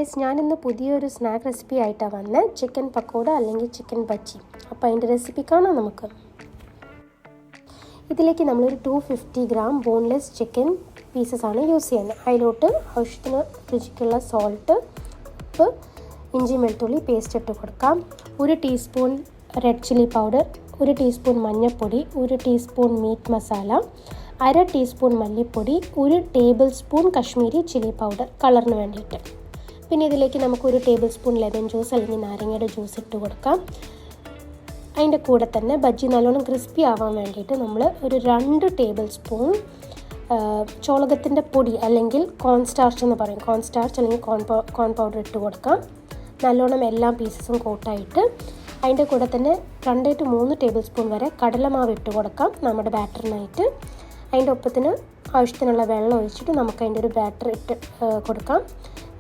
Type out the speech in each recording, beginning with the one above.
Guys, ഞാനിന്ന് പുതിയൊരു snack recipe ആയിട്ടാണ് വന്നത്. ചിക്കൻ പക്കോട അല്ലെങ്കിൽ ചിക്കൻ ബജ്ജി. അപ്പോൾ അതിൻ്റെ റെസിപ്പി കാണാം നമുക്ക്. ഇതിലേക്ക് നമ്മളൊരു 250 ഗ്രാം ബോൺലെസ് ചിക്കൻ പീസസ് ആണ് യൂസ് ചെയ്യുന്നത്. അതിലോട്ട് ആവശ്യത്തിന് രുചിക്കുള്ള സോൾട്ട്, ഉപ്പ്, ഇഞ്ചി വെളുത്തുള്ളി പേസ്റ്റ് ഇട്ട് കൊടുക്കാം. 1 teaspoon red chilli powder, 1 teaspoon മഞ്ഞൾപ്പൊടി, 1 ടീസ്പൂൺ മീറ്റ് മസാല, 1/2 ടീസ്പൂൺ മല്ലിപ്പൊടി, 1 table spoon Kashmiri chilli powder കളറിന് വേണ്ടിയിട്ട്. പിന്നെ ഇതിലേക്ക് നമുക്ക് 1 ടേബിൾ സ്പൂൺ ലെമൺ ജ്യൂസ് അല്ലെങ്കിൽ നാരങ്ങയുടെ ജ്യൂസ് ഇട്ട് കൊടുക്കാം. അതിൻ്റെ കൂടെ തന്നെ ബജ്ജി നല്ലോണം ക്രിസ്പി ആവാൻ വേണ്ടിയിട്ട് നമ്മൾ ഒരു 2 ടേബിൾ സ്പൂൺ ചോളകത്തിൻ്റെ പൊടി അല്ലെങ്കിൽ കോൺ സ്റ്റാർച്ച് എന്ന് പറയും, കോൺ സ്റ്റാർച്ച് അല്ലെങ്കിൽ കോൺ പൗഡർ ഇട്ട് കൊടുക്കാം. നല്ലോണം എല്ലാ പീസസും കോട്ടായിട്ട് അതിൻ്റെ കൂടെ തന്നെ 2 to 3 ടേബിൾ സ്പൂൺ വരെ കടലമാവ് ഇട്ട് കൊടുക്കാം നമ്മുടെ ബാറ്ററിനായിട്ട്. അതിൻ്റെ ഒപ്പത്തിന് ആവശ്യത്തിനുള്ള വെള്ളം ഒഴിച്ചിട്ട് നമുക്ക് അതിൻ്റെ ഒരു ബാറ്റർ ഇട്ട് കൊടുക്കാം.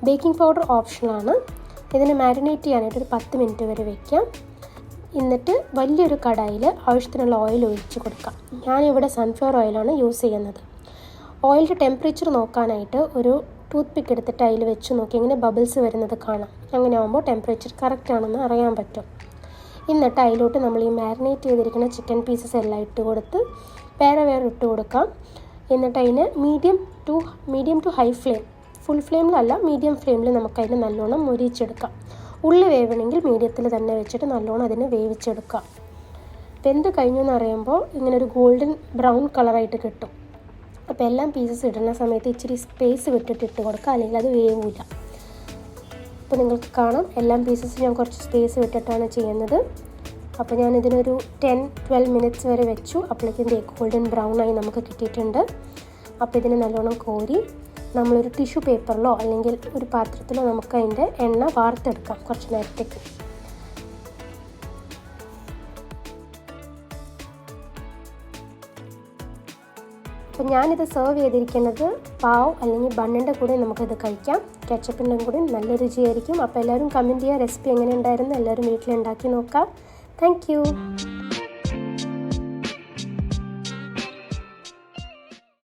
ബേക്കിംഗ് പൗഡർ ഓപ്ഷനാണ്. ഇതിന് മാരിനേറ്റ് ചെയ്യാനായിട്ട് ഒരു 10 മിനിറ്റ് വരെ വയ്ക്കാം. എന്നിട്ട് വലിയൊരു കടായിൽ ആവശ്യത്തിനുള്ള ഓയിൽ ഒഴിച്ച് കൊടുക്കാം. ഞാനിവിടെ സൺഫ്ലവർ ഓയിലാണ് യൂസ് ചെയ്യുന്നത്. ഓയിലിൻ്റെ ടെമ്പറേച്ചർ നോക്കാനായിട്ട് ഒരു ടൂത്ത് പിക്ക് എടുത്തിട്ട് അതിൽ വെച്ച് നോക്കി ഇങ്ങനെ ബബിൾസ് വരുന്നത് കാണാം. അങ്ങനെ ആകുമ്പോൾ ടെമ്പറേച്ചർ കറക്റ്റ് ആണെന്ന് അറിയാൻ പറ്റും. എന്നിട്ട് അതിലോട്ട് നമ്മൾ ഈ മാരിനേറ്റ് ചെയ്തിരിക്കുന്ന ചിക്കൻ പീസസ് എല്ലാം ഇട്ട് കൊടുത്ത് വേറെ ഇട്ട് കൊടുക്കാം. എന്നിട്ട് അതിന് medium to high flame, full ഫ്ലെയിമിലല്ല മീഡിയം ഫ്ലെയിമിൽ നമുക്കതിന് നല്ലോണം മുരിച്ചെടുക്കാം. ഉള്ളി വേവണമെങ്കിൽ മീഡിയത്തിൽ തന്നെ വെച്ചിട്ട് നല്ലോണം അതിനെ വേവിച്ചെടുക്കാം. വെന്ത് കഴിഞ്ഞെന്ന് അറിയുമ്പോൾ ഇങ്ങനെ ഒരു ഗോൾഡൻ ബ്രൗൺ കളറായിട്ട് കിട്ടും. അപ്പോൾ എല്ലാം പീസസ് ഇടുന്ന സമയത്ത് ഇച്ചിരി സ്പേസ് വിട്ടിട്ട് ഇട്ട് കൊടുക്കുക, അല്ലെങ്കിൽ അത് വേവില്ല. അപ്പോൾ നിങ്ങൾക്ക് കാണാം എല്ലാം പീസസ് ഞാൻ കുറച്ച് സ്പേസ് വിട്ടിട്ടാണ് ചെയ്യുന്നത്. അപ്പോൾ ഞാനിതിനൊരു 10-12 മിനിറ്റ്സ് വരെ വെച്ചു. അപ്പോഴേക്കും ഗോൾഡൻ ബ്രൗൺ ആയി നമുക്ക് കിട്ടിയിട്ടുണ്ട്. അപ്പോൾ ഇതിന് നല്ലോണം കോരി നമ്മളൊരു ടിഷ്യൂ പേപ്പറിലോ അല്ലെങ്കിൽ ഒരു പാത്രത്തിലോ നമുക്ക് അതിൻ്റെ എണ്ണ വാർത്തെടുക്കാം കുറച്ച് നേരത്തേക്ക്. അപ്പോൾ ഞാനിത് സെർവ് ചെയ്തിരിക്കുന്നത് പാവ് അല്ലെങ്കിൽ ബണ്ണിൻ്റെ കൂടെ നമുക്കിത് കഴിക്കാം. കെച്ചപ്പിൻ്റെ കൂടെ നല്ല രുചിയായിരിക്കും. അപ്പോൾ എല്ലാവരും കമൻറ്റ് ചെയ്യുക റെസിപ്പി എങ്ങനെ ഉണ്ടായിരുന്നു. എല്ലാവരും വീട്ടിലുണ്ടാക്കി നോക്കാം. Thank you.